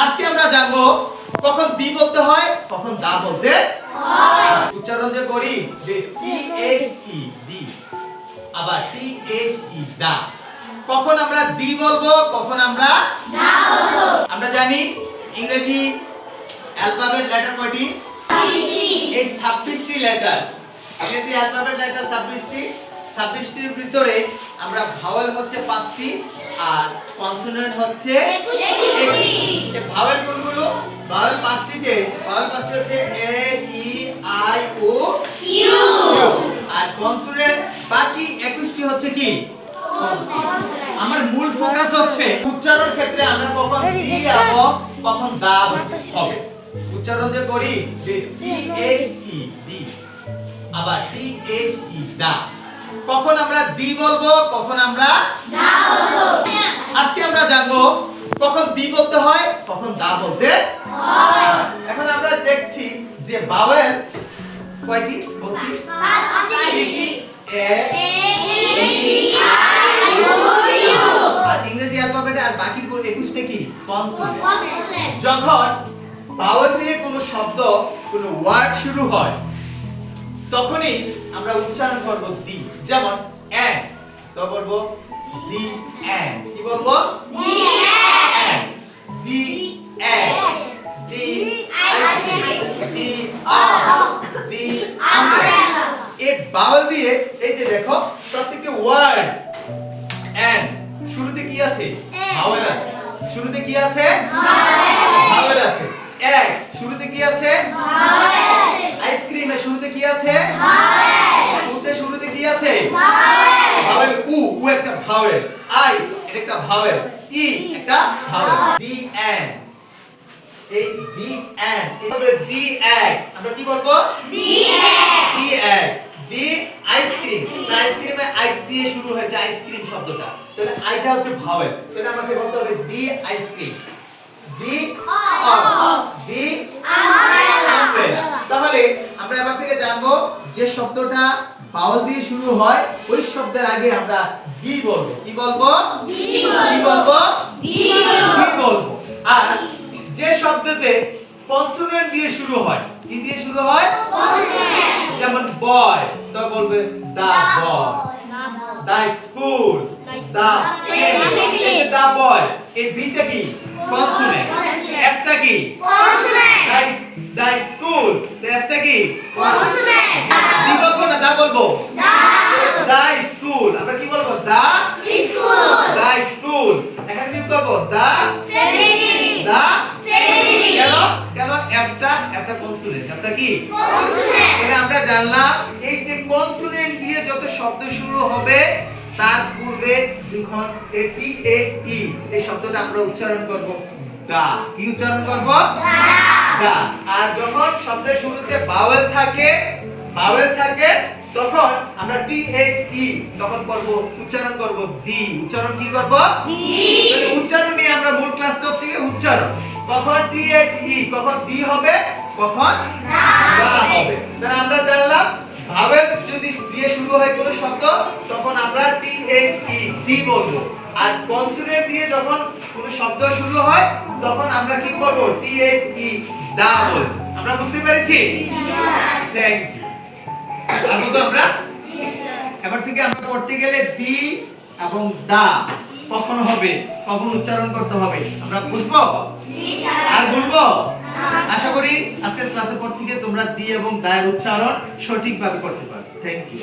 আজকে আমরা জানবো কখন দি বলতে হয়, কখন দা বলতে হয়। উচ্চারণ যে করি যে টি এইচ ই দি, আবার টি এইচ ই দা। কখন আমরা দি বলবো, কখন আমরা দা বলবো। আমরা জানি ইংরেজি অ্যালফাবেট লেটার কয়টি? 26টি। এই 26টি লেটার, ইংরেজি অ্যালফাবেট লেটার 26টি। 26টির ভিতরে আমরা ভাওয়েল হচ্ছে 5টি আর কনসোনেন্ট হচ্ছে 21টি। এই ভাওয়েল কোনগুলো? ভাওয়েল 5টি, যে ভাওয়েল 5টি হচ্ছে A E I O U, আর কনসোনেন্ট বাকি 21টি হচ্ছে কি? আমার মূল ফোকাস হচ্ছে উচ্চারণ ক্ষেত্রে আমরা কখন দি এবং কখন দা হবে। উচ্চারণ যে করি যে টি এইচ ই দি, আবার টি এইচ ই দা। কখন আমরা দি বলবো, কখন আমরা দা বলবো। আজকে আমরা জানবো কখন দি বলতে হয়, কখন দা বলতে হয়। এখন আমরা দেখছি যে ভাওয়েল কয়টি বলছি? 5টি। এ ই আই ও ইউ, আর ইংরেজি অ্যালফাবেটে আর বাকি 21টা কি? কনসোনেন্ট। যখন ভাওয়েল দিয়ে কোনো শব্দ, কোনো ওয়ার্ড শুরু হয়, তখনই আমরা উচ্চারণ করব দি। যেমন এন্ড, তো বলবো দি এন্ড। কি বলবো? The end, the end, the ice cream, the of, the umbrella. এই ভাওয়েল দিয়ে এই যে দেখো প্রত্যেকটা ওয়ার্ড এন্ড শুরুতে কি আছে? ভাওয়েল আছে। শুরুতে কি আছে? ভাওয়েল আছে। এক শুরুতে কি আছে? ভাওয়েল। আইসক্রিমের শুরুতে কি আছে? ভাওয়েল। উতে শুরুতে কি আছে? ভাওয়েল। ভাওয়েল উ একটা ভাওয়েল, আই এটা একটা ভাওয়েল, ই একটা ভাওয়েল। দি এন্ড, এই দি এন্ড, এইভাবে দি এন্ড আমরা কি বলবো? The end, the end, the ice cream. আইসক্রিমে আই দিয়ে শুরু হয়েছে আইসক্রিম শব্দটা, তাহলে আইটা হচ্ছে ভাওয়েল, তাহলে আমাকে বলতে হবে the ice cream, the of, the umbrella. তাহলে আমরা এবার থেকে জানবো যে শব্দটা ভাওয়েল দিয়ে শুরু হয় ওই শব্দের আগে আমরা দি বলবো। কি বলবো? দি বলবো, দি বলবো। আর যে শব্দতে কনসোনেন্ট দিয়ে শুরু হয়, কি দিয়ে শুরু হয়? কনসোনেন্ট। যেমন বয়, তো বলবে দা বয়, দা স্কুল, দা টেবিল। এই যে দা বয়, এই বিটা কি? কনসোনেন্ট। এসটা কি? কনসোনেন্ট। দা স্কুল, এসটা কি? কনসোনেন্ট। দি বলবো না দা বলবো? দা। দা স্কুল, আমরা কি বলবো? The school, the school. এখন কি করব? The family, the family. কেন একটা কনসোনেন্ট, একটা কি? কনসোনেন্ট। তাহলে আমরা জানলাম এই যে কনসোনেন্ট দিয়ে যত শব্দ শুরু হবে তার পূর্বে যখন টি এইচ ই এই শব্দটা আমরা উচ্চারণ করব দা। কি উচ্চারণ করব? দা। আর যখন শব্দের শুরুতে ভাওয়েল থাকে তখন আমরা টি এইচ ই তখন করব উচ্চারণ করব দি। উচ্চারণ কি করব? দি। তাহলে উচ্চারণ নিয়ে আমরা মূল ক্লাসটা হচ্ছে কি উচ্চারণ। কখন টি এইচ ই, কখন দি হবে, কখন দা হবে। তাহলে আমরা জানলাম ভাওয়েল যদি দিয়ে শুরু হয় কোনো শব্দ তখন আমরা টি এইচ ই দি বলবো, আর কনসোনেন্ট দিয়ে যখন কোনো শব্দ শুরু হয় তখন আমরা কি করব? টি এইচ ই দা বলবো। আমরা বুঝতে পেরেছি? Thank you. আর তো আমরা এবার থেকে আমরা পড়তে গেলে দি এবং দা কখন হবে, কখন উচ্চারণ করতে হবে আমরা বুঝবো আর বলবো। আশা করি আজকের ক্লাসের পর থেকে তোমরা দি এবং দা এর উচ্চারণ সঠিকভাবে করতে পারবে। Thank you.